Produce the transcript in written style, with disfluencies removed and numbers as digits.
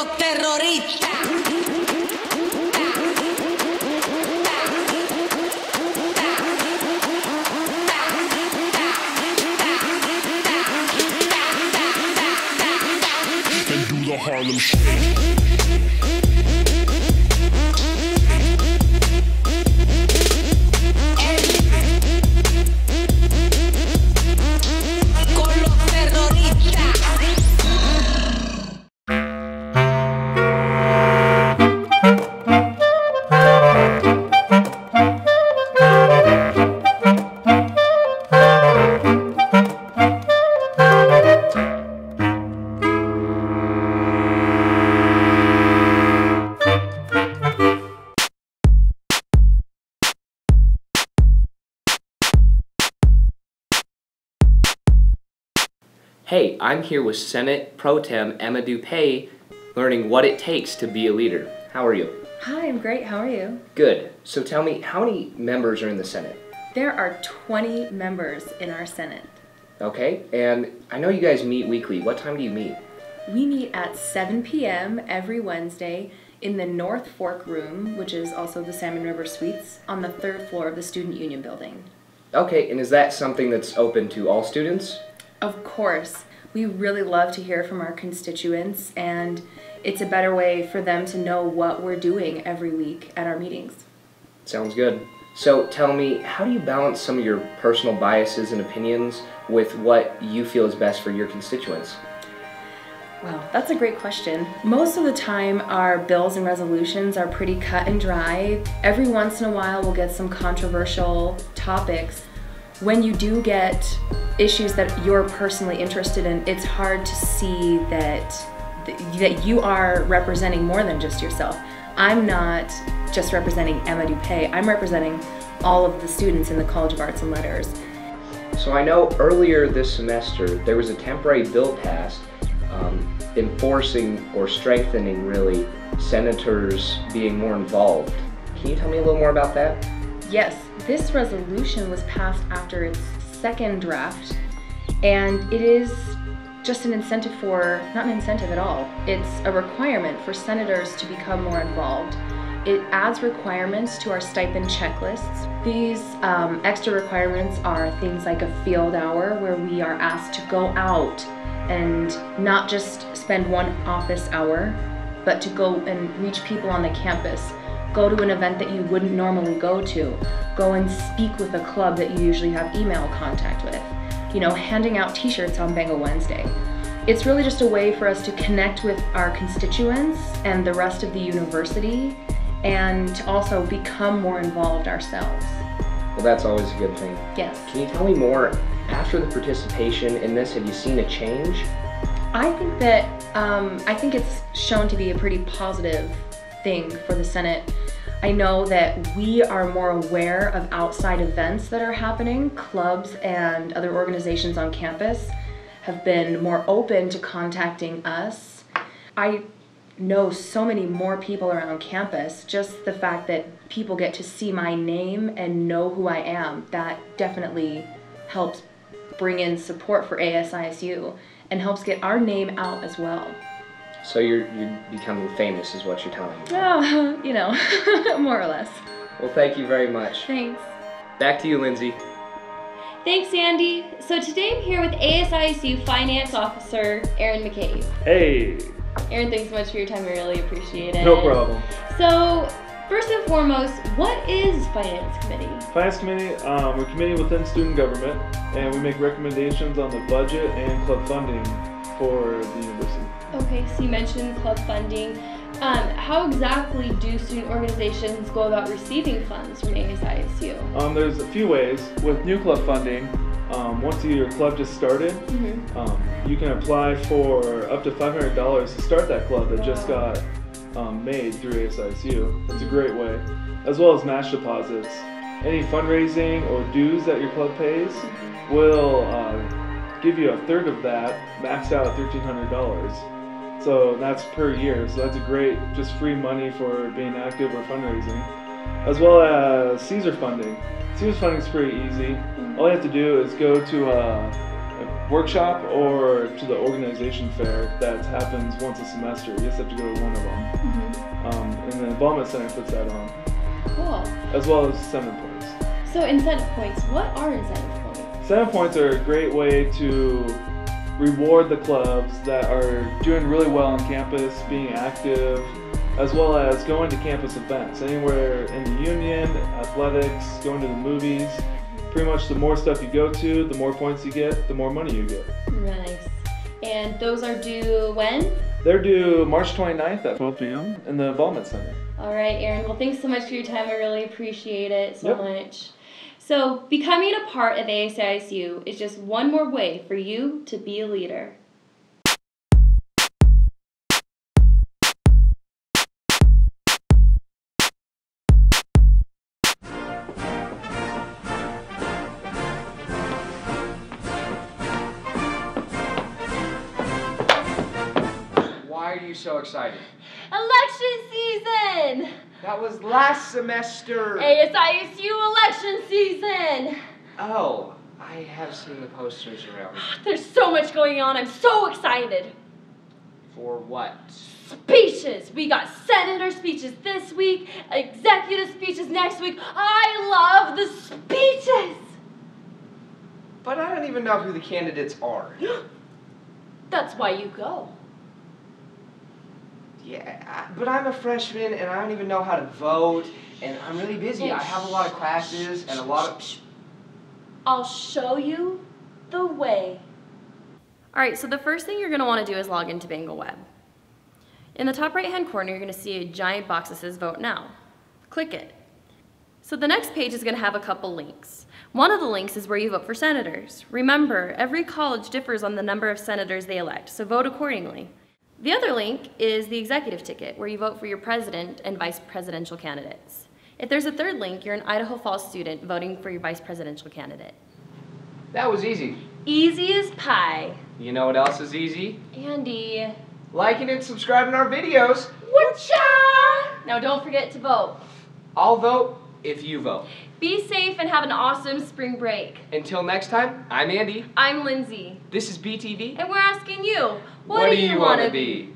los terroristas. Harlem Shake. Hey, I'm here with Senate Pro Tem Emma Doupe, learning what it takes to be a leader. How are you? Hi, I'm great. How are you? Good. So tell me, how many members are in the Senate? There are 20 members in our Senate. Okay, and I know you guys meet weekly. What time do you meet? We meet at 7 p.m. every Wednesday in the North Fork Room, which is also the Salmon River Suites, on the 3rd floor of the Student Union Building. Okay, and is that something that's open to all students? Of course. We really love to hear from our constituents, and it's a better way for them to know what we're doing every week at our meetings. Sounds good. So tell me, how do you balance some of your personal biases and opinions with what you feel is best for your constituents? Well, that's a great question. Most of the time, our bills and resolutions are pretty cut and dry. Every once in a while, we'll get some controversial topics. When you do get issues that you're personally interested in, it's hard to see that you are representing more than just yourself. I'm not just representing Emma Doupe, I'm representing all of the students in the College of Arts and Letters. So I know earlier this semester there was a temporary bill passed enforcing or strengthening, really, senators being more involved. Can you tell me a little more about that? Yes, this resolution was passed after its second draft, and it is just an incentive for, not an incentive at all, it's a requirement for senators to become more involved. It adds requirements to our stipend checklists. These extra requirements are things like a field hour where we are asked to go out and not just spend one office hour, but to go and reach people on the campus. Go to an event that you wouldn't normally go to. Go and speak with a club that you usually have email contact with. You know, handing out t-shirts on Bengal Wednesday. It's really just a way for us to connect with our constituents and the rest of the university, and to also become more involved ourselves. Well, that's always a good thing. Yes. Can you tell me more, after the participation in this, have you seen a change? I think it's shown to be a pretty positive thing for the Senate. I know that we are more aware of outside events that are happening. Clubs and other organizations on campus have been more open to contacting us. I know so many more people around campus. Just the fact that people get to see my name and know who I am, that definitely helps bring in support for ASISU and helps get our name out as well. So you're becoming famous is what you're telling me. Oh, you know, more or less. Well, thank you very much. Thanks. Back to you, Lindsay. Thanks, Andy. So today I'm here with ASISU Finance Officer Aaron McCabe. Hey! Aaron, thanks so much for your time. I really appreciate it. No problem. So, first and foremost, what is Finance Committee? Finance Committee, we're a committee within student government, and we make recommendations on the budget and club funding for the university. Okay, so you mentioned club funding. How exactly do student organizations go about receiving funds from ASISU? There's a few ways. With new club funding, once your club just started, you can apply for up to $500 to start that club that just got made through ASISU. It's a great way. As well as match deposits. Any fundraising or dues that your club pays will give you a third of that, maxed out at $1,300. So that's per year, so that's a great, just free money for being active or fundraising. As well as Caesar funding. Caesar funding is pretty easy. All you have to do is go to workshop or to the organization fair that happens once a semester. You just have to go to one of them. And the Involvement Center puts that on. Cool. As well as incentive points. So incentive points, what are incentive points? Incentive points are a great way to reward the clubs that are doing really well on campus, being active, as well as going to campus events. Anywhere in the union, athletics, going to the movies. Pretty much the more stuff you go to, the more points you get, the more money you get. Nice. And those are due when? They're due March 29th at 12 p.m. in the Involvement Center. All right, Aaron. Well, thanks so much for your time. I really appreciate it so much. So, becoming a part of ASISU is just one more way for you to be a leader. Why are you so excited? Election season! That was last semester. ASISU election season! Oh, I have seen the posters around. There's so much going on. I'm so excited. For what? Speeches! We got senator speeches this week, executive speeches next week. I love the speeches! But I don't even know who the candidates are. That's why you go. Yeah, but I'm a freshman and I don't even know how to vote, and I'm really busy. I have a lot of classes and a lot of... I'll show you the way. All right, so the first thing you're going to want to do is log into Bangle Web. In the top right-hand corner, you're going to see a giant box that says Vote Now. Click it. So the next page is going to have a couple links. One of the links is where you vote for senators. Remember, every college differs on the number of senators they elect, so vote accordingly. The other link is the executive ticket, where you vote for your president and vice presidential candidates. If there's a third link, you're an Idaho Falls student voting for your vice presidential candidate. That was easy. Easy as pie. You know what else is easy? Andy. Liking and subscribing our videos. Whatcha? Now don't forget to vote. I'll vote if you vote. Be safe and have an awesome spring break. Until next time, I'm Andy. I'm Lindsay. This is BTV. And we're asking you, What do you want to be?